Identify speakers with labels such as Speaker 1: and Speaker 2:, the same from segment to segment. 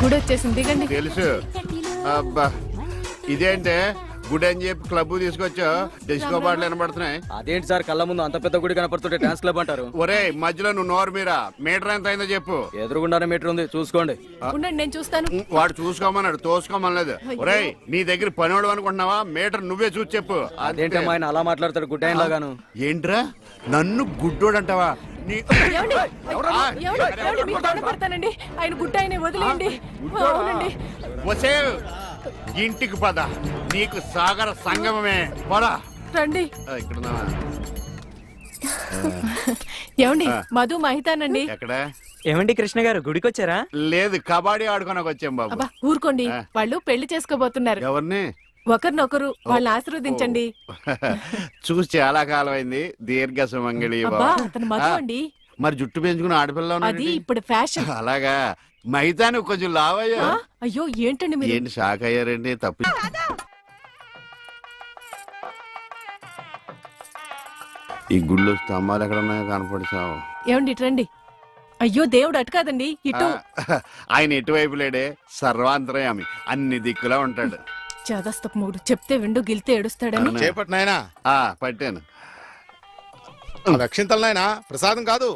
Speaker 1: గుడి వచ్చేసింది, దిగండి.
Speaker 2: తెలుసు. అబ్బా ఇదేంటే గుడి అని చెప్పి క్లబ్ తీసుకొచ్చా, డిస్కో పాటలు వినపడుతున్నాయి.
Speaker 3: అదేంటి సార్, కళ్ళ ముందు అంత పెద్ద గుడి కనపడుతుంటే డాన్స్ క్లబ్ అంటారు?
Speaker 2: ఒరే మధ్యలో నువ్వు నోరు మీరా, మీటర్ ఎంత అయిందో చెప్పు.
Speaker 3: ఎదురుగుండానే మీటర్ ఉంది, చూసుకోండి.
Speaker 1: ఉండండి, నేను చూస్తాను.
Speaker 2: వాడు చూసుకోమన్నాడు, తోసుకోమనలేదు. ఒరే నీ దగ్గర పనివాడు అనుకుంటున్నావా? మీటర్ నువ్వే చూసి చెప్పు.
Speaker 3: అదేంటమ్మా ఆయన అలా మాట్లాడతాడు గుడ్డ ఆయన లాగాను?
Speaker 2: ఏంట్రా నన్ను గుడ్డోడు అంటావా?
Speaker 1: పడతానండి, ఆయన గుడ్డ ఆయన వదిలేయండి. అవునండి.
Speaker 2: వసే ఇంటికి పద, నీకు సాగర సంగమమే. పదా
Speaker 1: రండి.
Speaker 2: ఇక్కడ
Speaker 1: ఏమండి, మధు మహితానండి.
Speaker 2: ఎక్కడ?
Speaker 4: ఏమండి కృష్ణ గారు, గుడికి వచ్చారా?
Speaker 2: లేదు, కబడ్డీ ఆడుకోనకు వచ్చాం బాబు.
Speaker 1: అబ్బా ఊరుకోండి, వాళ్ళు పెళ్లి చేసుకోబోతున్నారు.
Speaker 2: ఎవరిని?
Speaker 1: ఒకరినొకరు, వాళ్ళని ఆశీర్వదించండి.
Speaker 2: చూసి చాలా కాలం అయింది. దీర్ఘ సుమంగళి.
Speaker 1: అతను మధు అండి.
Speaker 2: మరి జుట్టు పెంచుకుని ఆడపిల్ల
Speaker 1: అది ఇప్పుడు ఫ్యాషన్.
Speaker 2: అలాగా? మైతాను కొంచెం లావయ్యా.
Speaker 1: అయ్యో ఏంటండి మీరు?
Speaker 2: ఏంటి షాక్ అయ్యారండి? తప్పు. ఈ గుళ్ళు స్తంభాలు ఎక్కడ ఉన్నాయో కనపడిచావు.
Speaker 1: ఏమండి ఇటు రండి. అయ్యో దేవుడు అటు కాదండి, ఇటు.
Speaker 2: ఆయన ఎటువైపు లేడే, సర్వాంతరయామి, అన్ని దిక్కులా ఉంటాడు.
Speaker 1: చదస్తపు మూడు చెప్తే విండు గిల్తే ఏడుస్తాడని.
Speaker 5: చేపట్టు నాయనా.
Speaker 2: పట్టాను.
Speaker 5: రక్షింతలు నాయనా, ప్రసాదం కాదు.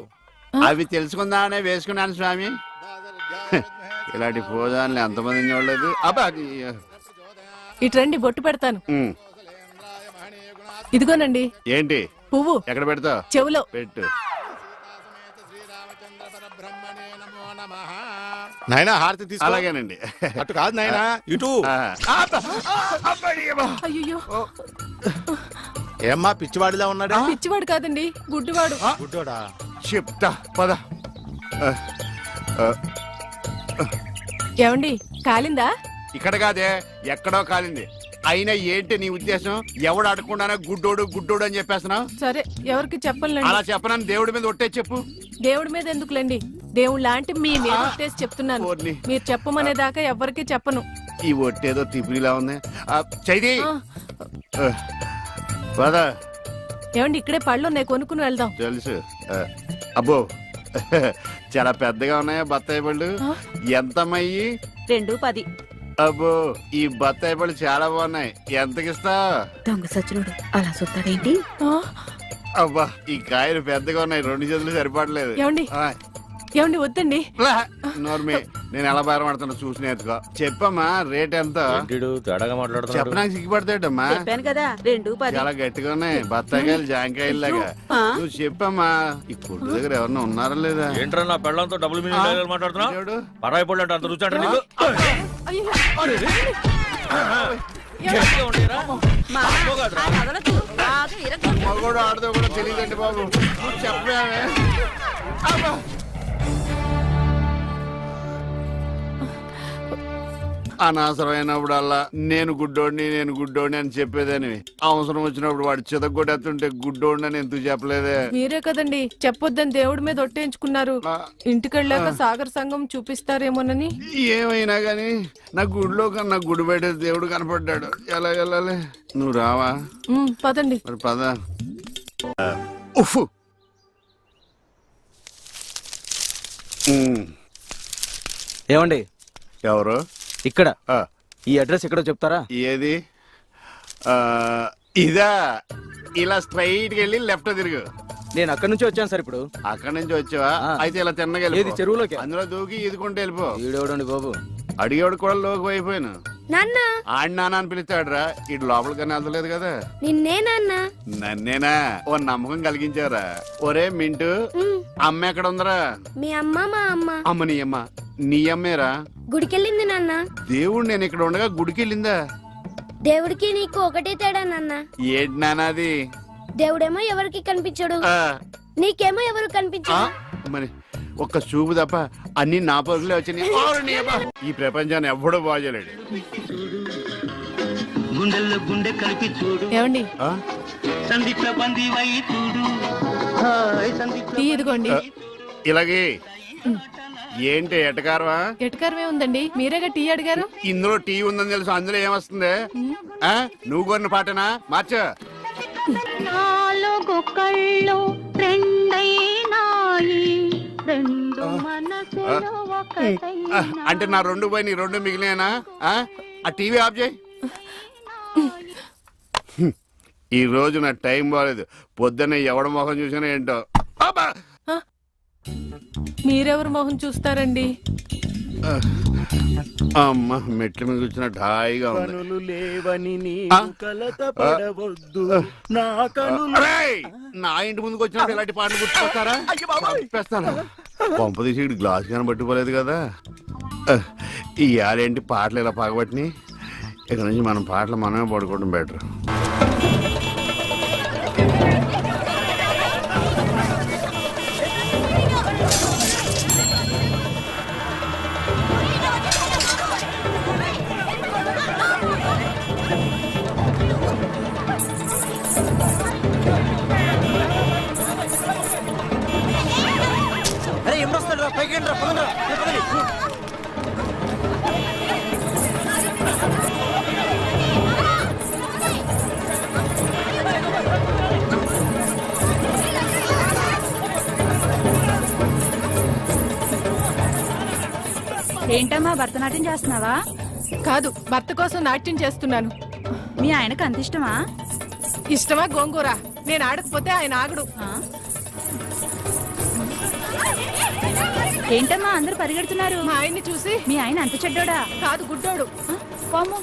Speaker 2: అవి తెలుసుకుందామనే వేసుకున్నాను స్వామి. ఇలాంటి పూజాన్ని ఎంతమంది చూడలేదు. అబ్బా
Speaker 1: ఇటు రండి, బొట్టు పెడతాను. ఇదిగోనండి.
Speaker 2: ఏంటి
Speaker 1: పువ్వు?
Speaker 2: ఎక్కడ పెడతావు?
Speaker 1: చెవులో
Speaker 2: పెట్టు.
Speaker 5: నాయనా హారతి తీసుకో.
Speaker 2: అలాగేనండి.
Speaker 5: అటు కాదు నాయనా, ఇటు.
Speaker 1: అయ్యో,
Speaker 5: ఏమ్మా పిచ్చివాడిలా ఉన్నాడా?
Speaker 1: పిచ్చివాడు కాదండి, గుడ్డివాడు.
Speaker 5: గుడ్డోడా?
Speaker 2: చెప్తా పద.
Speaker 1: ఏమండి కాలిందా?
Speaker 2: ఇక్కడ కాదే, ఎక్కడో కాలింది. అయినా ఏంటి నీ ఉద్దేశం? ఎవడు అడగకుండానే గుడ్డోడు గుడ్డోడు అని చెప్పేస్తున్నావు?
Speaker 1: సరే, ఎవరికి చెప్పలేండి.
Speaker 2: అలా చెప్పనని దేవుడి మీద ఒట్టే చెప్పు.
Speaker 1: దేవుడి మీద ఎందుకులేండి, దేవుడు లాంటి మీ మీద ఒట్టేసి చెప్తున్నాను. మీరు చెప్పమనేదాకా ఎవరికి చెప్పను.
Speaker 2: ఈ ఒట్టేదో తిప్పిలా ఉంది. చైది పద.
Speaker 1: ఏమండి ఇక్కడే పళ్ళు ఉన్నాయి, కొనుక్కుని వెళ్దాం.
Speaker 2: తెలుసు. అబ్బో చాలా పెద్దగా ఉన్నాయా బత్తాయి పళ్ళు? ఎంతమ్మయ్యి?
Speaker 6: 2.10.
Speaker 2: అబ్బో ఈ బత్తాయి పళ్ళు చాలా బాగున్నాయి. ఎంతకిస్తా?
Speaker 6: దొంగ సచ్చినోడు అలా చూస్తాడేంటి?
Speaker 2: అబ్బా ఈ కాయలు పెద్దగా ఉన్నాయి, 2 చేతులు సరిపడలేదు.
Speaker 1: ఏమండి ఏమండి వద్దండి.
Speaker 2: నోర్మి, నేను ఎలా బేరమాడుతున్నా చూసి నేర్చుకో. చెప్పమ్మా రేట్ ఎంత? చెప్పడానికి సిగ్గుపడతాడమ్మా.
Speaker 6: చెప్పాను కదా 2.10.
Speaker 2: చాలా గట్టిగా ఉన్నాయి బత్తాయికాయలు, జాంకాయలు లాగా. నువ్వు చెప్పమ్మా. ఈ కొట్టు దగ్గర ఎవరన్నా ఉన్నారా లేదా?
Speaker 7: ఏంట్రా నా పెళ్ళంతో డబుల్ మీనింగ్ మాట్లాడుతున్నావు? పరాయి పళ్ళు అంటే అంత రుచి అంటే నీకు?
Speaker 2: మగోడు ఆడదో కూడా తెలియదండి బాబు. చెప్పామే. అనవసరమైనప్పుడల్లా నేను గుడ్డోడిని అని చెప్పేదని, అవసరం వచ్చినప్పుడు వాడు చితగొట్టేస్తుంటే గుడ్డోడిని అని ఎందుకు చెప్పలేదే?
Speaker 1: మీరే కదండి చెప్పొద్దని దేవుడి మీద ఒట్టేయించుకున్నారు. ఇంటికెళ్ళాక సాగర్ సంఘం చూపిస్తారేమోనని.
Speaker 2: ఏమైనా గాని నా గుడిలో కన్నా గుడి బయట దేవుడు కనపడ్డాడు. ఎలా వెళ్ళాలి? నువ్వు రావా?
Speaker 1: పదండి.
Speaker 2: మరి పద. ఉఫ్.
Speaker 3: ఏమండి
Speaker 2: ఎవరు?
Speaker 3: ఇక్కడ ఈ అడ్రస్ ఎక్కడో చెప్తారా?
Speaker 2: ఏది? ఇదా? ఇలా స్ట్రైట్ వెళ్ళి లెఫ్ట్ తిరుగు.
Speaker 3: నేను అక్కడి నుంచి వచ్చాను సార్. ఇప్పుడు
Speaker 2: అక్కడి నుంచి వచ్చావా? అయితే ఇలా తిన్నగా
Speaker 3: ఏది చెరువులోకి?
Speaker 2: అందులో దూకి ఈదుకుంటే వెళ్ళిపో.
Speaker 3: ఈడేవడండి బాబు,
Speaker 2: అడిగేవాడు కూడా లోకి అయిపోయాను. ఆడి నాన్న అని పిలుస్తాడురా. ఇటు లోపలికన్నా వెళ్తలేదు కదా.
Speaker 6: నిన్నే నాన్న.
Speaker 2: నన్నేనా? ఓ నమ్మకం కలిగించారా? ఒరే మింటూ, అమ్మ ఎక్కడ ఉందరా?
Speaker 6: మీ అమ్మ మా అమ్మ.
Speaker 2: అమ్మ నీ అమ్మ? నీ అమ్మేరా?
Speaker 6: గుడికెళ్ళింది నాన్న.
Speaker 2: దేవుడు నేను ఇక్కడ ఉండగా గుడికి వెళ్ళిందా?
Speaker 6: దేవుడికి నీకు ఒకటే తేడా నాన్న.
Speaker 2: ఏంటి నాన్నది?
Speaker 6: దేవుడేమో ఎవరికి కనిపించడు, నీకేమో ఎవరు కనిపించడు.
Speaker 2: మరి ఒక్క చూపు తప్ప అన్ని నా పరుగులే వచ్చినాయి. ఈ ప్రపంచాన్ని ఎవ్వడూ బాగోలేడు.
Speaker 1: ఏమండి టీ ఇదిగోండి.
Speaker 2: ఇలాగే ఏంటి ఎటకారమా?
Speaker 1: ఎటకారమే ఉందండి, మీరేగా టీ అడిగారు.
Speaker 2: ఇందులో టీ ఉందని తెలుసు, అందులో ఏమొస్తుంది? నువ్వు కొన్న పాటనా? మార్చ.
Speaker 6: నాలుగు కళ్ళు రెండైనాయి, రెండు మనసే
Speaker 2: అంటే నా 2 పోయి నీ 2 మిగిలినా? ఆ టీవీ ఆఫ్ చేయి. ఈ రోజు నా టైం బాగాలేదు. పొద్దున్న ఎవడ మొహం చూసినా ఏంటో. అబ్బా!
Speaker 1: మీరెవరు మొహం చూస్తారండి?
Speaker 2: అమ్మ మెట్ల మీద కూర్చున్నట్టు హాయిగా ఉంది.
Speaker 8: కనులు లేవని నీ
Speaker 2: ఆ?
Speaker 8: కలత పడవద్దు నా కనులు.
Speaker 2: అరేయ్! నా ఇంటి ముందుకు వచ్చినప్పుడు ఇలాంటి పాటలు గుర్తుకొస్తారా? చంపేస్తాను. పంప తీసి గ్లాస్ కానీ పట్టుకోలేదు కదా. ఈ ఆడేంటి పాటలు ఇలా పగబట్టిని. ఇక్కడ నుంచి మనం పాటలు మనమే పడుకోవడం బెటర్.
Speaker 3: అరే ఎప్పుడు వస్తాడు రా పైకి రా పదండి రా.
Speaker 9: ఏంటమ్మా భరతనాట్యం చేస్తున్నావా?
Speaker 1: కాదు, భర్త కోసం నాట్యం చేస్తున్నాను.
Speaker 9: మీ ఆయనకు అంత ఇష్టమా?
Speaker 1: ఇష్టమా గోంగూర? నేను ఆడకపోతే ఆయన ఆగడు.
Speaker 9: ఆ? ఏంటమ్మా అందరూ పరిగెడుతున్నారు?
Speaker 1: మా ఆయన్ని చూసి.
Speaker 9: మీ ఆయన అంత చెడ్డోడా?
Speaker 1: కాదు, గుడ్డోడు.
Speaker 9: ఆ? పాము.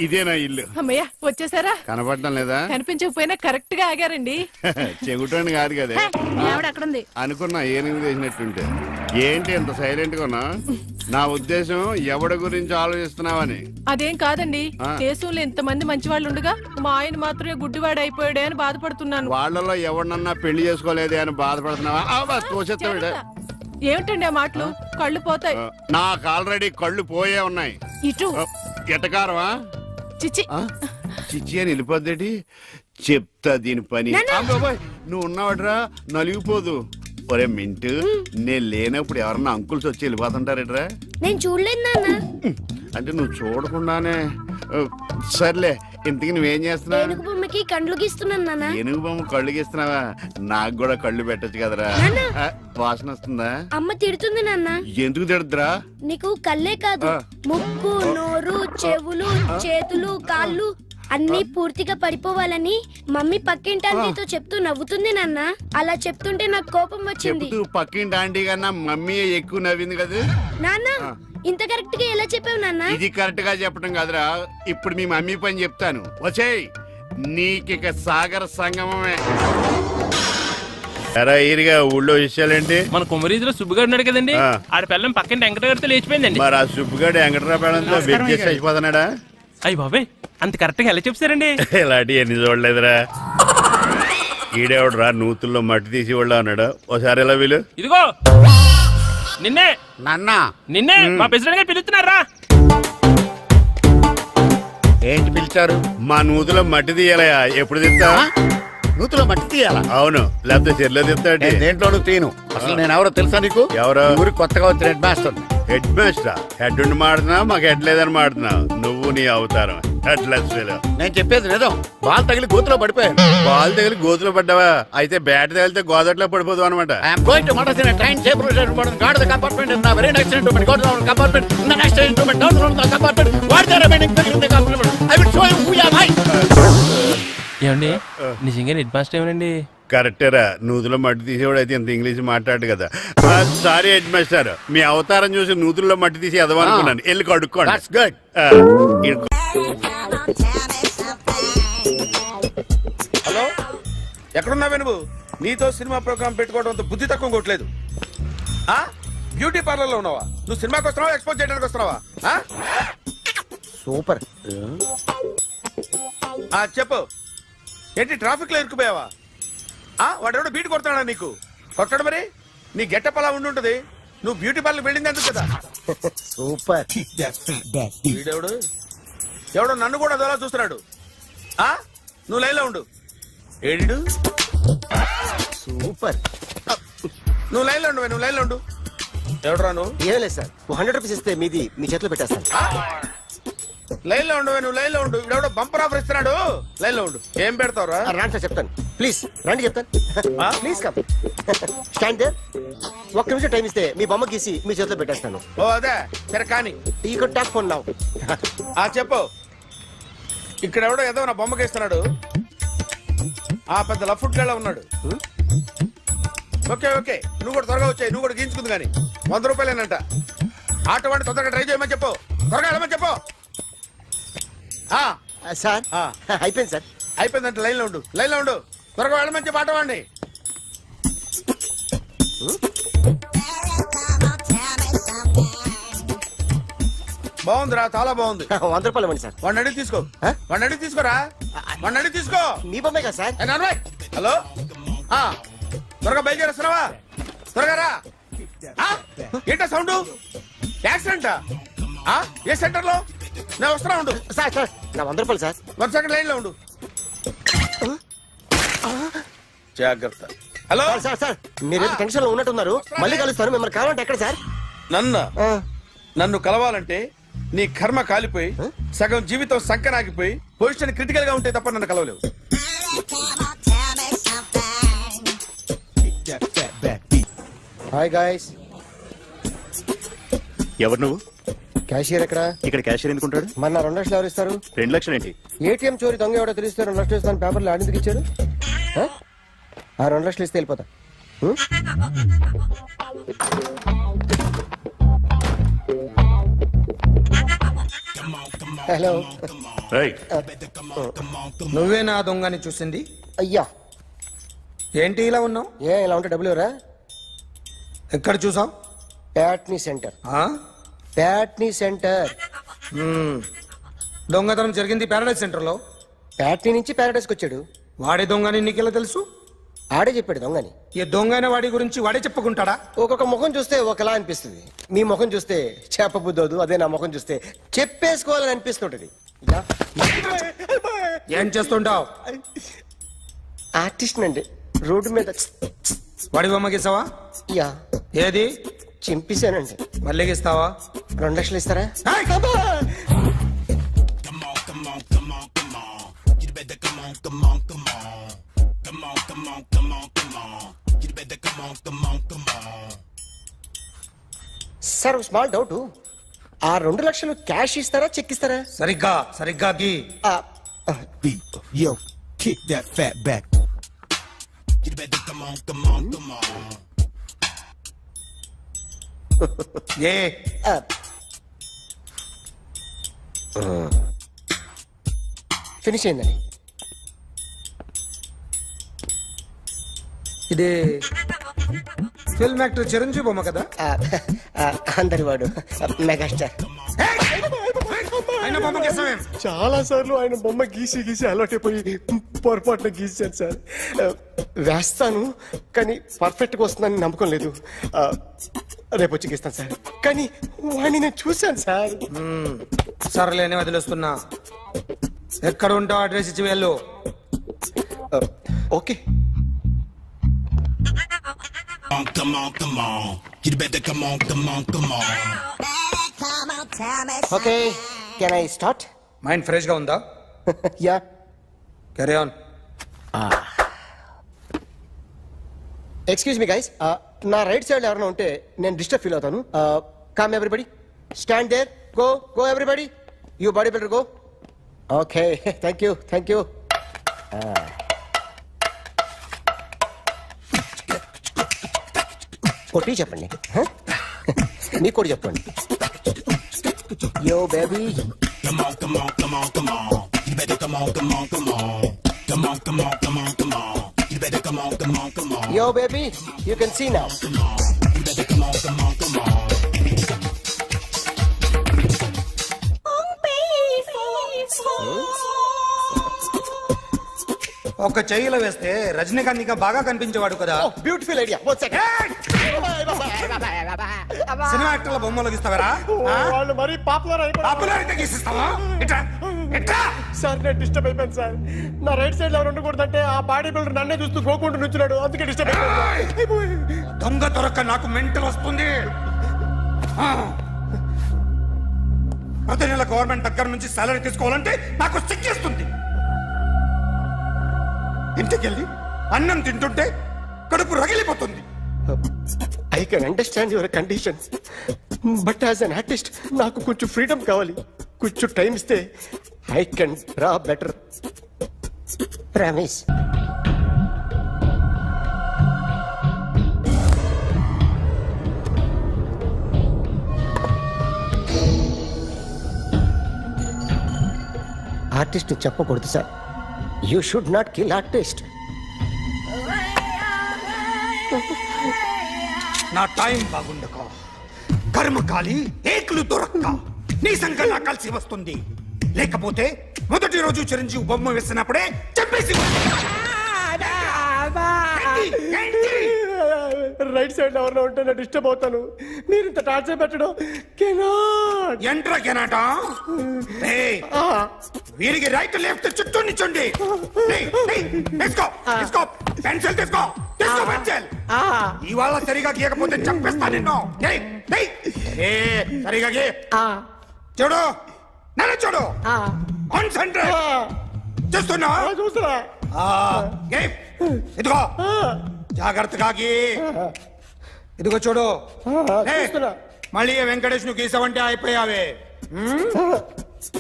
Speaker 2: ఇదేనా ఇల్లు?
Speaker 1: అమ్మయ్య, వచ్చేసారా?
Speaker 2: కనపడటం లేదా?
Speaker 1: కనిపించకపోయినా కరెక్ట్ గా ఆగారండి.
Speaker 2: చెగుటోని కాదు కదా.
Speaker 9: మీ ఆవిడ అక్కడుంది.
Speaker 2: అనుకున్నా ఏనుగు చేసినట్టుంటే. ఏంటి ఎంత సైలెంట్ గా ఉన్నా? నా ఉద్దేశం ఎవడి గురించి ఆలోచిస్తున్నావని.
Speaker 1: అదేం కాదండి, దేశంలో ఇంతమంది మంచి వాళ్ళు ఉండగా మా ఆయన మాత్రమే గుడ్డివాడు అయిపోయాడే అని బాధపడుతున్నాను.
Speaker 2: వాళ్ళలో ఎవరినన్నా పెళ్లి చేసుకోలేదే అని బాధపడుతున్నావా? తోసేస్తాడు.
Speaker 1: ఏమిటండి ఆ మాటలు? కళ్ళు పోతాయి.
Speaker 2: నాకు ఆల్రెడీ కళ్ళు పోయే ఉన్నాయి.
Speaker 1: ఇటు
Speaker 2: ఎటకారమా?
Speaker 1: చిచ్చి.
Speaker 2: చిచ్చి అని వెళ్ళిపోద్దేటి. చెప్తా దీని పని. బాబోయ్, నువ్వు ఉన్నావట్రా, నలిగిపోదు. ఒరే మింటు, నేను లేనప్పుడు ఎవరన్నా అంకుల్స్ వచ్చి వెళ్ళిపోతుంటారేట్రా?
Speaker 6: నేను చూడలేదు నాన్న.
Speaker 2: అంటే నువ్వు చూడకుండానే. సర్లే, ఇంతకీ నువ్వేం చేస్తున్నావు?
Speaker 6: ఏనుగు బొమ్మకి కండ్లు గీస్తున్నాను నాన్న.
Speaker 2: ఏనుగు బొమ్మ కళ్ళు గీస్తున్నావా? నాకు కూడా కళ్ళు పెట్టచ్చు కదరా. వాసన వస్తుందా?
Speaker 6: అమ్మ తిడుతుంది నాన్న.
Speaker 2: ఎందుకు తిడద్దురా?
Speaker 6: నీకు కళ్ళే కాదు, ముక్కు, నోరు, చెవులు, చేతులు, కాళ్ళు అన్ని పూర్తిగా పడిపోవాలని మమ్మీ పక్కింటి ఆంటీతో చెప్తూ నవ్వుతుంది నాన్న. అలా చెప్తుంటే నాకు కోపం వచ్చింది.
Speaker 2: చెప్తూ పక్కింటి ఆంటీ కన్నా మమ్మీ ఎక్కువ నవ్వింది కదా
Speaker 6: నాన్న. ఇంత కరెక్ట్ గా ఎలా చెప్పావు నాన్న?
Speaker 2: ఇది కరెక్ట్ గా చెప్పడం కాదురా. ఇప్పుడు మీ మమ్మీ పని చెప్తాను. వచ్చేయ్, నీకిక సాగర సంగమమే. ఎరా ఈరిగా ఊళ్ళో విషయాలేంటి?
Speaker 7: మన కుమరీజులో సుబ్బుగాడు ఉన్నాడు కదండి,
Speaker 2: ఆ.
Speaker 7: ఆడ పిల్లం పక్కన వెంకటగారితో లేచిపోయిందండి.
Speaker 2: మరి ఆ సుబ్బుగాడు వెంకటరాపేడంతో వెయిట్ చేసి అయిపోతున్నాడా?
Speaker 7: అయ్యి బాబాయ్, అంత కరెక్ట్ గా ఎలా చెప్తారండి?
Speaker 2: ఇలాంటి ఎన్ని చూడలేదురా. ఈడేవడరా నూతుల్లో మట్టి తీసి వాళ్ళు అన్నాడు. ఒకసారి ఎలా వీలు?
Speaker 7: ఇదిగో నిన్నే
Speaker 2: నాన్నా
Speaker 7: నిన్నే మా ప్రెసిడెంట్ గారు పిలుస్తున్నారా?
Speaker 2: ఏంటి పిలిచారు? మా నూతులో మట్టి తీయాలయా. ఎప్పుడు తీస్తా?
Speaker 5: నూతులో మట్టి తీయాలా?
Speaker 2: అవును, లేకపోతే చెర్లో తీస్తాడు.
Speaker 5: దేంట్లోనూ తీను. అసలు నేను ఎవరో తెలుసా నీకు?
Speaker 2: ఎవరో?
Speaker 5: ఊరికి కొత్తగా వచ్చిన head master.
Speaker 2: Head master? Head ఉండి మాడుతున్నావు, మాకు హెడ్ లేదని మాడుతున్నావు. నువ్వు నీ అవతారం హెడ్లెస్.
Speaker 5: నేను చెప్పేది నిజం. బాల్ తగిలి గోతులో పడిపోయాను.
Speaker 2: బాల్ తగిలి గోతులో పడ్డావా? అయితే బ్యాట్ తగిలితే గోదట్లో పడిపోదు అనమాట.
Speaker 5: I'm going to murders in a train safe route guard the compartment in the very next instrument go down compartment in the next instrument down from the compartment what the remaining people in the compartment I will show you who you are.
Speaker 7: ఏమండి నిజంగా head master ఏమనండి?
Speaker 2: కరెక్టేరా, నూతులో మట్టి తీసేవాడు అయితే ఇంత English మాట్లాడు కదా. Sorry head master, మీ అవతారం చూసి నూతుల్లో మట్టి తీసి ఎదవనుకున్నాను. వెళ్ళి కడుక్కోండి.
Speaker 5: That's good.
Speaker 10: హలో, ఎక్కడున్నావే నువ్వు? నీతో సినిమా ప్రోగ్రామ్ పెట్టుకోవడంతో బుద్ధి తక్కువ కొట్టలేదు. బ్యూటీ పార్లర్ లో ఉన్నావా? నువ్వు సినిమాకి వస్తున్నావా, ఎక్స్పోజ్ చేయడానికి వస్తున్నావా?
Speaker 5: సూపర్.
Speaker 10: చెప్పు, ఏంటి ట్రాఫిక్ లో ఇరుక్కుపోయావా? వాడెవడో బీట్ కొడతాడా నీకు? కొట్టడు మరి. నీ గెట్టప్ అలా ఉండుంటది. నువ్వు బ్యూటీ పార్లర్ వెళ్ళింది ఎందుకు కదా?
Speaker 5: సూపర్.
Speaker 10: వీడెవడు? ఎవడో నన్ను కూడా అదోలా చూస్తున్నాడు. నువ్వు లైన్లో ఉండు. ఏడు
Speaker 5: సూపర్.
Speaker 10: నువ్వు లైన్లో ఉండు, నువ్వు లైన్లో ఉండు. ఎవడరా నువ్వు?
Speaker 8: ఏం లేదు సార్, 100 రూపీస్ ఇస్తే మీది మీ చేతిలో పెట్టేస్తాను.
Speaker 10: లైన్లో ఉండు, నువ్వు లైన్లో ఉండు. ఇవిడెవడో బంపర్ ఆఫర్ ఇస్తున్నాడు. లైన్లో ఉండు. ఏం పెడతావురా?
Speaker 8: రాండి సార్ చెప్తాను. ప్లీజ్ రండి చెప్తాను. Please come. Stand there. ఒక్క నిమిషం టైం ఇస్తే మీ బొమ్మ గీసి మీ చేతిలో పెట్టేస్తాను.
Speaker 10: ఓ అదే సరే కానీ
Speaker 8: ఈ కుడ్ టాక్ ఫోన్ నౌ.
Speaker 10: చెప్పు. ఇక్కడ ఎవడో ఏదో నా బొమ్మకి ఇస్తున్నాడు. ఆ పెద్ద లఫుట్ గళ్ళ ఉన్నాడు. ఓకే ఓకే నువ్వు కూడా త్వరగా వచ్చాయి. నువ్వు కూడా గీంచుకుంది కానీ 100 రూపాయలేనంట. ఆటో వాడిని తొందరగా ట్రై చేయమని చెప్పు. త్వరగా వెళ్ళమని చెప్పు.
Speaker 8: సార్ అయిపోయింది సార్.
Speaker 10: అయిపోయిందంటే లైన్లో ఉండు. లైన్లో ఉండు. త్వరగా వెళ్ళమని చెప్పు ఆటో వాడిని. బాగుందిరా చాలా బాగుంది.
Speaker 8: 100 రూపాయలు ఇవ్వండి సార్.
Speaker 10: వాడిని అడిగి తీసుకో. వాడిని అడిగి తీసుకోరా. వాడిని అడిగి తీసుకో.
Speaker 8: మీ బొమ్మే కదా సార్.
Speaker 10: ఏ నాన్నబాయ్, హలో త్వరగా బయలుదేరేస్తున్నావా? త్వరగా రా. ఏంటా సౌండ్? యాక్సిడెంట్ ఏ సెంటర్ లో? నేను వస్తున్నా ఉండు.
Speaker 8: సార్ సార్ నా 100 రూపాయలు సార్.
Speaker 10: 1 సెకండ్ లైన్ లో ఉండు. జాగ్రత్త. హలో
Speaker 8: సార్ సార్ సార్ మీరేదో టెన్షన్ లో ఉన్నట్టున్నారు. మళ్ళీ కలుస్తాను. మిమ్మల్ని కావాలంటే ఎక్కడ సార్?
Speaker 10: నన్ను కలవాలంటే నీ కర్మ కాలిపోయి సగం జీవితం సంకనాగిపోయి పొజిషన్ క్రిటికల్ గా ఉంటే తప్ప నన్ను కలవలేవు.
Speaker 8: Hi guys.
Speaker 7: ఎవరు నువ్వు?
Speaker 8: క్యాషియర్ ఎక్కడ?
Speaker 7: ఇక్కడ క్యాషియర్ ఎందుకుంటాడు?
Speaker 8: మన 2 లక్షలు ఎవరు ఇస్తారు?
Speaker 7: 2 లక్షలు ఏంటి?
Speaker 8: ఏటీఎం చోరీ దొంగ ఎవడో తెలిస్తే 2 లక్షలు ఇస్తాను పేపర్లు ఆడిందుకు ఇచ్చాడు. ఆ 2 లక్షలు ఇస్తే వెళ్ళిపోతా. హలో.
Speaker 3: నువ్వే నా దొంగని చూసింది?
Speaker 8: అయ్యా
Speaker 3: ఏంటి ఇలా ఉన్నావు?
Speaker 8: ఇలా ఉంటే డబ్బులు ఎవరా?
Speaker 3: ఎక్కడ చూసావు?
Speaker 8: ప్యాట్నీ సెంటర్. ప్యాట్నీ సెంటర్.
Speaker 3: దొంగతనం జరిగింది ప్యారడైజ్ సెంటర్ లో.
Speaker 8: ప్యాట్నీ నుంచి ప్యారడైస్కి వచ్చాడు.
Speaker 3: వాడే దొంగని నీకెలా తెలుసు?
Speaker 8: ఆడే చెప్పాడు దొంగని.
Speaker 3: ఈ దొంగైన వాడి గురించి వాడే చెప్పుకుంటాడా?
Speaker 8: ఒక్కొక్క ముఖం చూస్తే ఒకలా అనిపిస్తుంది. మీ ముఖం చూస్తే చెప్పబుద్దోదు. అదే నా ముఖం చూస్తే చెప్పేసుకోవాలని అనిపిస్తుంటది.
Speaker 3: ఏం చేస్తుంటావు?
Speaker 8: ఆర్టిస్ట్ అండి. రోడ్డు మీద
Speaker 3: వాడి బొమ్మ గీసావా?
Speaker 8: యా
Speaker 3: ఏది?
Speaker 8: చింపేశానండి.
Speaker 3: మళ్ళీ గీస్తావా?
Speaker 8: 2 లక్షలు ఇస్తారా? Sir small doubt. ఆ 2 లక్షలు క్యాష్ ఇస్తారా చెక్ ఇస్తారా?
Speaker 3: సరిగ్గా సరిగ్గా గీ. ఏ
Speaker 8: ఫినిష్ అయిందండి.
Speaker 3: ఇది ఫిల్మ్ యాక్టర్ చిరంజీవి బొమ్మ కదా?
Speaker 8: అందరి వాడు మెగాస్టార్.
Speaker 3: ఆయన బొమ్మ గీసావేం?
Speaker 8: చాలా సార్లు ఆయన బొమ్మ గీసి గీసి అలవాటైపోయి పొరపాటున గీసాను సార్. వేస్తాను కానీ పర్ఫెక్ట్ గా వస్తుందని నమ్మకం లేదు. రేపు వచ్చి గీస్తాను సార్. కానీ వాడిని నేను చూశాను సార్.
Speaker 3: సర్లేని వదిలేస్తున్నా. ఎక్కడ ఉంటావు అడ్రస్ ఇచ్చి వెళ్ళు.
Speaker 8: Okay. Okay can I start?
Speaker 3: Mind fresh గా ఉందా?
Speaker 8: Yeah
Speaker 3: carry on.
Speaker 8: Excuse me guys. నా రైట్ సైడ్ ఎవరైనా ఉంటే నేను డిస్టర్బ్ ఫీల్ అవుతాను. Come everybody, stand there, go go everybody, you body builder go. Okay thank you thank you. కొట్టి చెప్పండి. మీకు కూడా చెప్పండి. Yo baby. Yo, baby, you can see now.
Speaker 3: ఒక చెయ్యిలో వేస్తే రజనీకాంత్ ఇంకా బాగా కనిపించేవాడు కదా.
Speaker 8: Beautiful idea. One second.
Speaker 3: Cinema యాక్టర్ల బొమ్మలు గీస్తావరా?
Speaker 8: వాళ్ళు మరీ పాపులర్
Speaker 3: పాపులారిటీ గీసిస్తావా? ఇట్రా ఇట్రా.
Speaker 8: సార్ నేను డిస్టర్బ్ అయిపోయాను సార్. నా రైట్ సైడ్ లో ఎవరు ఉండకూడదంటే ఆ బాడీ బిల్డర్ నన్నే చూస్తూ గోకుంటూ నుంచున్నాడు. అందుకే డిస్టర్బ్ అయిపోయాను.
Speaker 3: దొంగ దొరక్క నాకు మెంటల్ వస్తుంది. ప్రతి నెల గవర్నమెంట్ దగ్గర నుంచి సాలరీ తీసుకోవాలంటే నాకు సిగ్గేస్తుంది. ఇంటికెళ్ళి
Speaker 10: అన్నం తింటుంటే కడుపు రగిలిపోతుంది.
Speaker 8: I can understand your conditions, but as an artist నాకు కొంచెం ఫ్రీడమ్ కావాలి. కొంచెం టైం ఇస్తే I can draw better. Ramesh, artist చెప్పకూడదు sir. You should not kill artist.
Speaker 10: నా టైం బాగుండక కర్మకాలి ఏకులు దొరక్క నీ సంఖ్య నాకు కలిసి వస్తుంది. లేకపోతే మొదటి రోజు చిరంజీవి బొమ్మ వేసినప్పుడే చెప్పేసి
Speaker 8: రైట్ సైడ్ ఎవరిలో ఉంటే నేను డిస్టర్బ్ అవుతాను. మీరు ఇంత టార్చర్ పెట్టడం కెనాట్.
Speaker 10: ఎంట్రా కెనాట. వీరికి రైట్ లెఫ్ట్ చుట్టూ నిచ్చండి. తీసుకో పెన్సిల్ తీసుకో పెన్సిల్. ఇవాళ సరిగా గీయకపోతే చంపేస్తా నిన్ను. సరిగా గీ. చూడు నన్ను చూడు. కాన్సంట్రేట్ చూస్తున్నా.
Speaker 8: చూస్తున్నా.
Speaker 10: ఇదిగో జాగ్రత్తగా గీ. ఇదిగో చూడు. మళ్ళీ వెంకటేష్ ను గీసావంటే అయిపోయావే.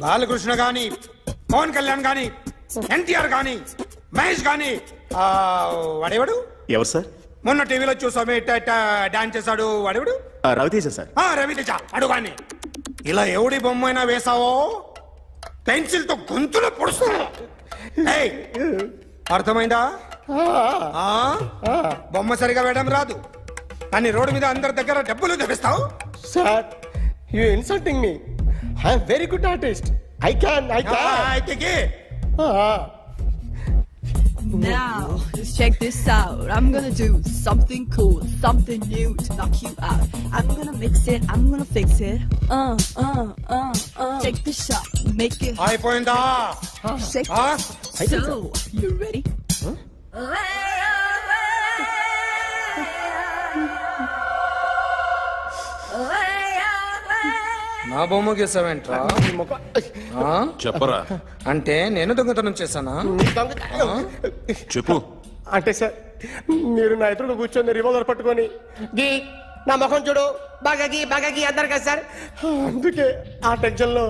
Speaker 10: బాలకృష్ణ గాని, పవన్ కళ్యాణ్ గాని, ఎన్టీఆర్ గాని, మహేష్ గాని, వాడేవాడు
Speaker 3: ఎవరు సార్?
Speaker 10: మొన్న టీవీలో చూసామే డాన్స్ చేశాడు వాడేవాడు?
Speaker 3: రవితేజ సార్.
Speaker 10: రవితేజ అడుగాని. ఇలా ఎవడి బొమ్మ అయినా వేసావో పెన్సిల్ తో గొంతులో పొడుస్తా. అర్థమైందా? బొమ్మ సరిగా వేయడం రాదు కానీ రోడ్డు మీద అందరి దగ్గర డబ్బులు తెప్పిస్తావు.
Speaker 8: Sir, you insulting me. I'm very good artist. I can.
Speaker 9: Now, let's check this out. I'm gonna do something cool, something new to knock you out. I'm gonna mix it, I'm gonna fix it. Take the shot, make it hot.
Speaker 10: అయిపోయిందా?
Speaker 9: Shake it. So, you ready?
Speaker 10: నా బొమ్మ గీసావేంట్రా?
Speaker 5: చెప్పరా.
Speaker 10: అంటే నేను దొంగతనం చేశానా?
Speaker 5: చెప్పు.
Speaker 8: అంటే సార్, మీరు నా ఎదురు కూర్చొని రివాల్వర్ పట్టుకొని గీ నా ముఖం చూడు బాగా గీ అన్నారు కదా సార్. అందుకే ఆ టెన్షన్ లో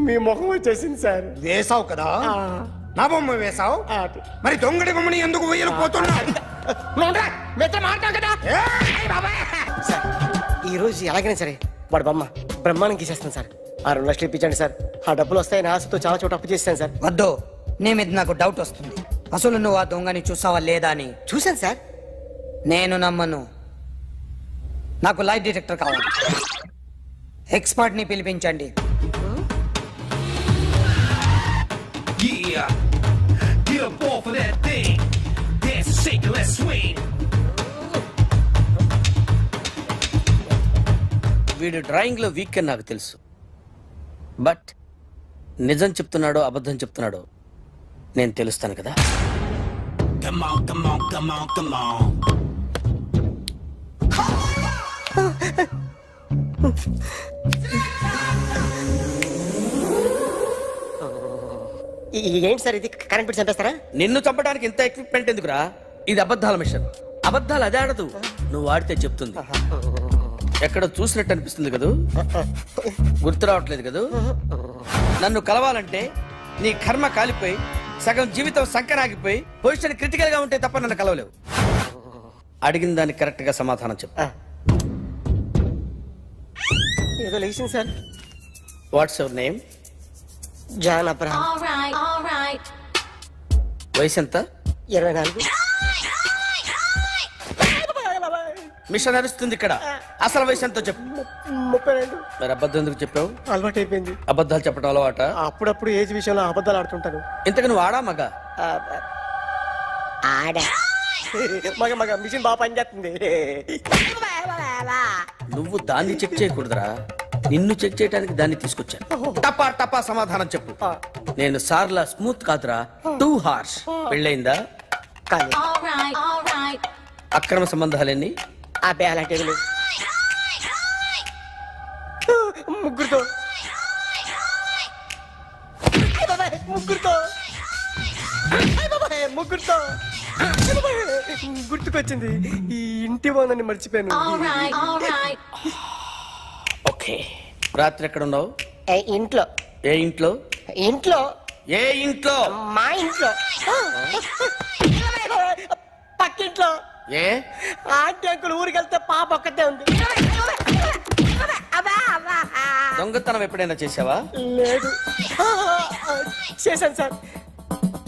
Speaker 8: మీ ముఖం వచ్చేసింది సార్.
Speaker 10: వేసావు కదా, నా బొమ్మ వేసావు. మరి దొంగడి బొమ్మని ఎందుకు వేయలు పోతున్నా?
Speaker 8: సార్, ఈ రోజు ఎలాగైనా సరే వాడు బొమ్మ బ్రహ్మాండం గీసేస్తాను సార్. 6 లక్షలు ఇప్పించండి సార్. ఆ డబ్బులు వస్తాయని ఆశతో చాలా చోట అప్పు చేస్తాను సార్.
Speaker 3: వద్దు, నీ మీద నాకు డౌట్ వస్తుంది. అసలు నువ్వు ఆ దొంగని చూసావా లేదా అని.
Speaker 8: చూశాను సార్.
Speaker 3: నేను నమ్మను. నాకు లైట్ డిటెక్టర్ కావాలి. ఎక్స్పర్ట్ ని పిలిపించండి.
Speaker 11: వీడు డ్రాయింగ్ లో వీక్ అని నాకు తెలుసు, బట్ నిజం చెప్తున్నాడో అబద్ధం చెప్తున్నాడో నేను తెలుస్తాను కదా.
Speaker 8: ఏంటి సార్ ఇది? కరెంట్ బిల్ చంపేస్తారా?
Speaker 11: నిన్ను చంపడానికి ఇంత ఎక్విప్మెంట్ ఎందుకురా? ఇది అబద్ధాల మిషన్. అబద్ధాలు అదే ఆడదు, నువ్వు వాడితే చెప్తుంది. ఎక్కడ చూసినట్టు అనిపిస్తుంది కదూ? గుర్తు రావట్లేదు కదూ? నన్ను కలవాలంటే నీ కర్మ కాలిపోయి సగం జీవితం సంకరాగిపోయి పొజిషన్ క్రిటికల్ గా ఉంటే తప్ప నన్ను కలవలేవు. అడిగిన దానికి కరెక్ట్ గా సమాధానం చెప్పు.
Speaker 8: ఏదో లేచింది sir.
Speaker 11: What's your name?
Speaker 8: John Abraham.
Speaker 11: వయసు ఎంత?
Speaker 8: 24.
Speaker 11: మిషన్ నడుస్తుంది ఇక్కడ. అసలు వయసు ఎంతో చెప్పు.
Speaker 8: 32.
Speaker 11: మరి అబద్ధం ఎందుకు చెప్పావు?
Speaker 8: అలవాటు అయిపోయింది.
Speaker 11: అబద్ధాలు చెప్పడం అలవాట?
Speaker 8: అప్పుడప్పుడు ఏజ్ విషయంలో అబద్ధాలు ఆడుతుంటాను.
Speaker 11: ఇంతకు నువ్వు ఆడా మగ?
Speaker 8: ఆడా. మగ మిషన్ బాగా పనిచేస్తుంది.
Speaker 11: నువ్వు దాన్ని చెక్ చేయకూడదురా, నిన్ను చెక్ చేయడానికి దాన్ని తీసుకొచ్చాను. టపా టపా సమాధానం చెప్పు. నేను సార్లా స్మూత్ కాదురా, టూ హార్ష్. పెళ్ళయిందా?
Speaker 8: కానీ
Speaker 11: అక్రమ సంబంధాలన్నీ?
Speaker 8: అబ్బే అలాంటివి లేవు. ముగ్గురుతో ముగ్గురుతో గుర్తుకొచ్చింది, ఈ ఇంటి ఓనర్ని మర్చిపోయాను.
Speaker 11: ఓకే, రాత్రి ఎక్కడ ఉన్నావు?
Speaker 8: ఇంట్లో.
Speaker 11: ఏ ఇంట్లో?
Speaker 8: ఇంట్లో.
Speaker 11: ఏ ఇంట్లో?
Speaker 8: మా ఇంట్లో. పక్కింట్లో.
Speaker 11: ఏ
Speaker 8: ఆంటీ అంకుల్ ఊరికి వెళ్తే పాప ఒక్కతే ఉంది.
Speaker 11: దొంగతనం ఎప్పుడైనా చేసావా?
Speaker 8: లేదు. చేశాను సార్,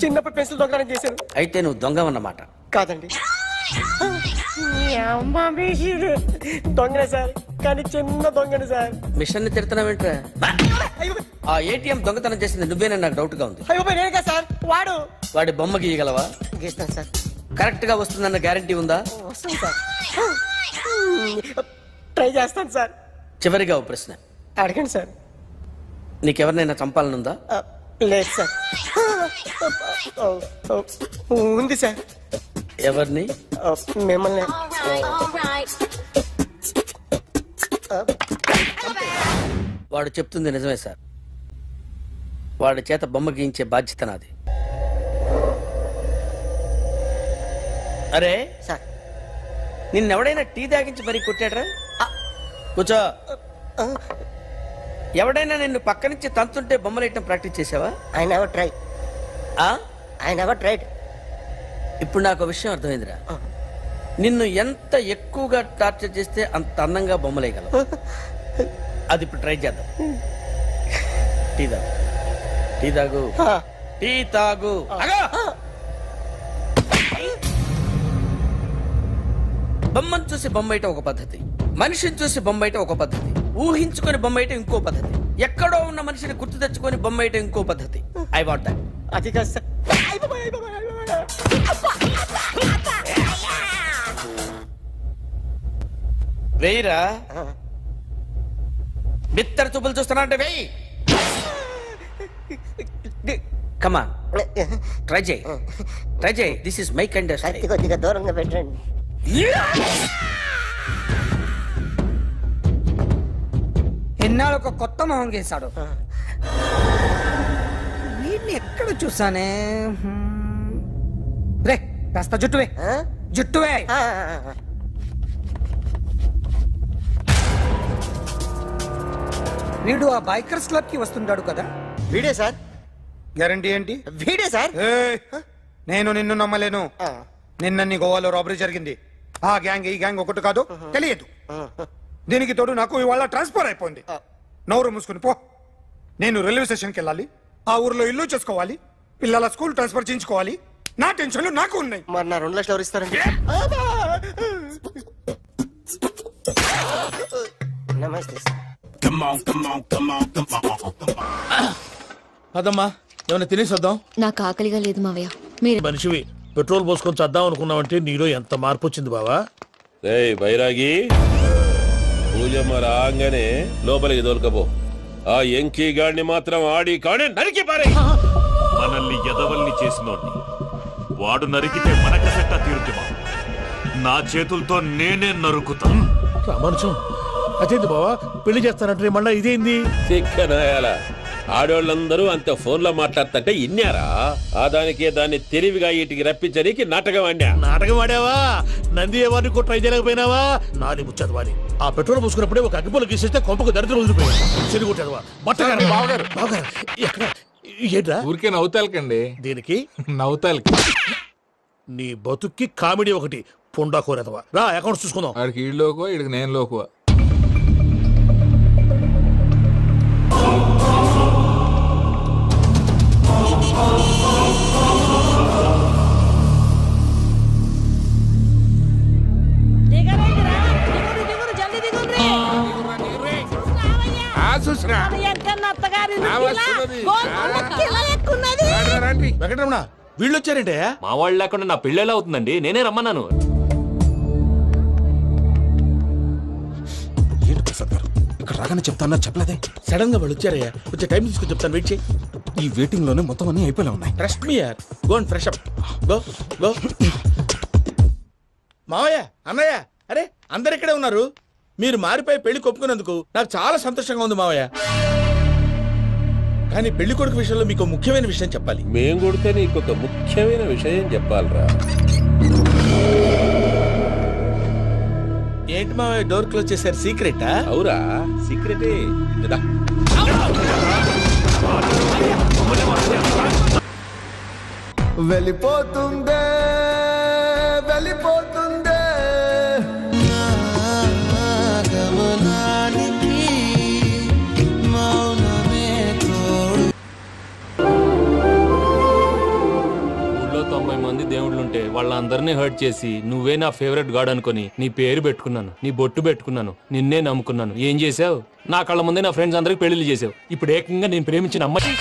Speaker 8: చిన్నప్పుడు పెన్సిల్ దొంగతనం చేశాను.
Speaker 11: అయితే నువ్వు దొంగవన్నమాట.
Speaker 8: కాదండి, దొంగనే సార్, కానీ చిన్న దొంగని సార్.
Speaker 11: మిషన్ ని తిడుతున్నావేంట్రా? ఆ ఏటీఎం దొంగతనం చేసింది నువ్వేనని నాకు డౌట్ గా ఉంది.
Speaker 8: అయ్యో నేను కదా సార్, వాడు.
Speaker 11: వాడి బొమ్మ గీయగలవా?
Speaker 8: గీస్తాను సార్.
Speaker 11: కరెక్ట్ గా వస్తుందన్న గ్యారంటీ ఉందా?
Speaker 8: వస్తాను సార్, ట్రై చేస్తాను సార్.
Speaker 11: చివరిగా ఓ ప్రశ్న
Speaker 8: అడగండి సార్.
Speaker 11: నీకెవరినైనా చంపాలనుందా?
Speaker 8: లేదు సార్. ఉంది సార్.
Speaker 11: ఎవరిని?
Speaker 8: మిమ్మల్ని.
Speaker 11: వాడు చెప్తుంది నిజమే సార్. వాడి చేత బొమ్మ గీయించే బాధ్యత నాది. అరే
Speaker 8: సార్,
Speaker 11: నిన్నెవడైనా టీ తాగించి మరీ కొట్టాడ్రా? కూర్చో. ఎవడైనా నిన్ను పక్క నుంచి తంతుంటే బొమ్మలేయటం ప్రాక్టీస్ చేసావా?
Speaker 8: I never try. I never tried.
Speaker 11: ఇప్పుడు నాకు విషయం అర్థమైందిరా. నిన్ను ఎంత ఎక్కువగా టార్చర్ చేస్తే అంత అందంగా బొమ్మలేయగలవు. అది ఇప్పుడు ట్రై చేద్దాం. టీ తాగు, టీ తాగు, టీ తాగు. బొమ్మను చూసి బొమ్మేయటం ఒక పద్ధతి, మనిషిని చూసి బొమ్మేయటం ఒక పద్ధతి, ఊహించుకొని బొమ్మేయటం ఇంకో పద్ధతి, ఎక్కడో ఉన్న మనిషిని గుర్తు తెచ్చుకొని బొమ్మేయటం ఇంకో పద్ధతి. I want that.
Speaker 8: అది కాదు సార్.
Speaker 11: వేయిరా. బిత్తర చూపులు చూస్తున్నా అంటే వేయి. కమాన్, ట్రై చేయి, ట్రై చేయి. This is my kind of style.
Speaker 8: కొద్దిగా దూరంగా పెట్టండి.
Speaker 3: ఎన్నాళ్ళు ఒక కొత్త మొహం గీశాడు. వీడిని ఎక్కడ చూసానే? రే కాస్త జుట్టువే, జుట్టువే. వీడు ఆ బైకర్స్ క్లబ్ కి వస్తుంటాడు కదా?
Speaker 8: వీడే సార్.
Speaker 10: గ్యారంటీ ఏంటి?
Speaker 8: వీడే సార్.
Speaker 10: నేను నిన్ను నమ్మలేను. నిన్న నీ గోవాలో రాబరీ జరిగింది. ఆ గ్యాంగ్ ఈ గ్యాంగ్ ఒకటి కాదు, తెలియదు. దీనికి తోడు నాకు ఇవాళ ట్రాన్స్ఫర్ అయిపోయింది. నోరు మూసుకుని పో. నేను రైల్వే స్టేషన్కి వెళ్ళాలి, ఆ ఊర్లో ఇల్లు చేసుకోవాలి, పిల్లల స్కూల్ ట్రాన్స్ఫర్ చేయించుకోవాలి. నా టెన్షన్లు నాకు ఉన్నాయి.
Speaker 8: మరి నా 2 లక్షలు ఎవరు ఇస్తారండి? నమస్తే సార్.
Speaker 5: అదమ్మా, ఏమైనా తినేసి వద్దాం.
Speaker 6: నాకు ఆకలిగా లేదు మావయ్య. మీరు
Speaker 5: మనిషివి పెట్రోల్ పోసుకొని చద్దాం అనుకున్నావంటే నీలో ఎంత మార్పు వచ్చింది బావా.
Speaker 7: రేయ్ బైరాగి, పూజమ్మ రాగానే లోపలికి దొరకపో. ఆ ఎంకీ గాడిని మాత్రం ఆడి కాడే నరికి పారే.
Speaker 12: మనల్ని ఎదవల్ని చేసినోడ్ని వాడు నరికితే మనకసెట్టా తీరుతుమా? నా చేతులతో నేనే నరుకుతా.
Speaker 5: రామానుజం, అదేంది బావా పెళ్లి చేస్తానంటే మళ్ళా ఇదేంది?
Speaker 7: చిక్కనాయాల ఆడోళ్ళందరూ అంత ఫోన్ లో మాట్లాడుతుంటే ఇన్నారా? ఆ దానికే దాన్ని తెలివిగా వీటికి రప్పించడానికి నాటకం ఆడా.
Speaker 5: నాటకం ఆడావా? నంది ఎవరిని కూడా ట్రై చేయలేకపోయినావా? నాది ముచ్చదు వాడి. ఆ పెట్రోల్ పోసుకున్నప్పుడే ఒక అగ్గిపోలు గీసేస్తే కొంపకు దరిద్రం వదిలిపోయాడు. చెరుగుంటాడువా బట్టగారు. బావగారు బావగారు ఎక్కడ ఏంట్రా?
Speaker 12: ఊరికే నవ్వుతాలకండి.
Speaker 5: దీనికి
Speaker 12: నవ్వుతాలకి
Speaker 5: నీ బతుక్కి కామెడీ ఒకటి. పుండా కోరేదవా. రా అకౌంట్స్ చూసుకుందాం.
Speaker 12: ఆడికి ఈడులోకో ఈడికి నేను లోకువా.
Speaker 5: వెంకటరమణ వీళ్ళు వచ్చారంటే?
Speaker 12: మా వాళ్ళు లేకుండా నా పెళ్ళేలా అవుతుందండి? నేనే రమ్మన్నాను.
Speaker 5: ఏంటి ప్రసాద్ గారు ఇక్కడ రాగానే చెప్తాను చెప్పలేదే? సడన్ గా వాళ్ళు వచ్చారయ్యా. కొంచెం టైం తీసుకొని చెప్తాను, వెయిట్ చేయి. ఈ వెయిటింగ్ లోనే మొత్తం అన్ని అయిపోయి ఉన్నాయి. ట్రస్ట్ మీ యార్. Go and fresh up. Go go. మావయ్య, అన్నయ్య, అరే అందరు ఇక్కడే ఉన్నారు. మీరు మారిపోయి పెళ్లి కొప్పుకున్నందుకు నాకు చాలా సంతోషంగా ఉంది మావయ్య. కానీ పెళ్లి కొడుకు విషయంలో మీకు ముఖ్యమైన విషయం చెప్పాలి.
Speaker 7: మేం కొడితే నీకు ఒక ముఖ్యమైన విషయం చెప్పాలరా.
Speaker 11: ఏంటి మా డోర్ క్లోజ్ చేశారు సీక్రెటా?
Speaker 7: అవురా సీక్రెటే కదా.
Speaker 3: వెళ్ళిపోతుందే వెళ్ళిపోతుందే
Speaker 12: ఊళ్ళో 90 మంది దేవుళ్ళుంటే వాళ్ళందరినీ హర్ట్ చేసి నువ్వే నా ఫేవరెట్ గాడ్ అనుకుని నీ పేరు పెట్టుకున్నాను, నీ బొట్టు పెట్టుకున్నాను, నిన్నే నమ్ముకున్నాను. ఏం చేసావు? నా కళ్ళ ముందే నా ఫ్రెండ్స్ అందరికి పెళ్లిళ్ళు చేసావు. ఇప్పుడు ఏకంగా నేను ప్రేమించిన అమ్మాయి